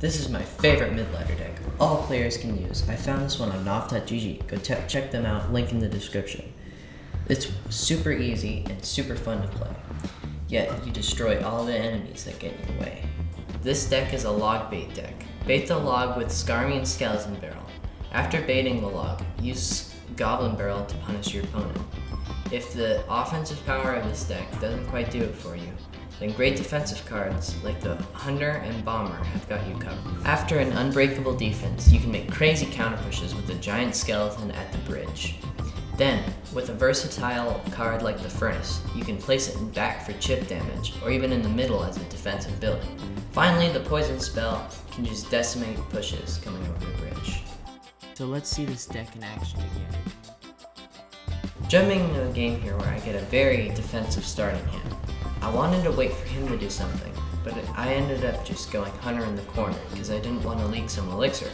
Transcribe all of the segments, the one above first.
This is my favorite mid-ladder deck. All players can use. I found this one on Nof.gg. Go check them out, link in the description. It's super easy and super fun to play. Yet, you destroy all the enemies that get in your way. This deck is a log bait deck. Bait the log with Skarmy and Goblin Barrel. After baiting the log, use Goblin Barrel to punish your opponent. If the offensive power of this deck doesn't quite do it for you, then great defensive cards like the Hunter and Bomber have got you covered. After an unbreakable defense, you can make crazy counter pushes with the giant skeleton at the bridge. Then, with a versatile card like the Furnace, you can place it in back for chip damage, or even in the middle as a defensive build. Finally, the poison spell can just decimate pushes coming over the bridge. So let's see this deck in action again. Jumping into a game here where I get a very defensive starting hand. I wanted to wait for him to do something, but I ended up just going Hunter in the corner because I didn't want to leak some elixir.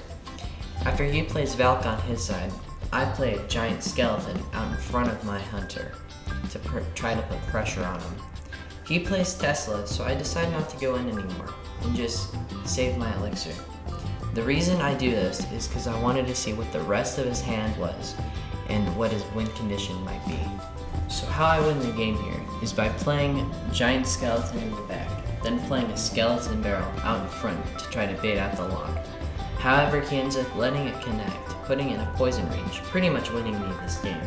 After he plays Valk on his side, I play a giant skeleton out in front of my Hunter to try to put pressure on him. He plays Tesla, so I decide not to go in anymore and just save my elixir. The reason I do this is because I wanted to see what the rest of his hand was and what his win condition might be. So how I win the game here is by playing a giant skeleton in the back, then playing a skeleton barrel out in front to try to bait out the log. However, he ends up letting it connect, putting in a poison range, pretty much winning me this game.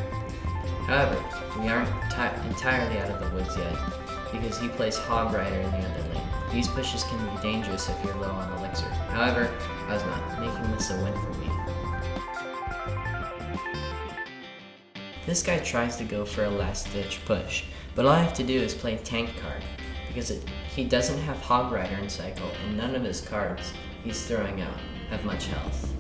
However, we aren't entirely out of the woods yet, because he plays Hog Rider in the other lane. These pushes can be dangerous if you're low on elixir. However, I was not, making this a win for me. This guy tries to go for a last-ditch push, but all I have to do is play Tank card, because he doesn't have Hog Rider in cycle, and none of his cards he's throwing out have much health.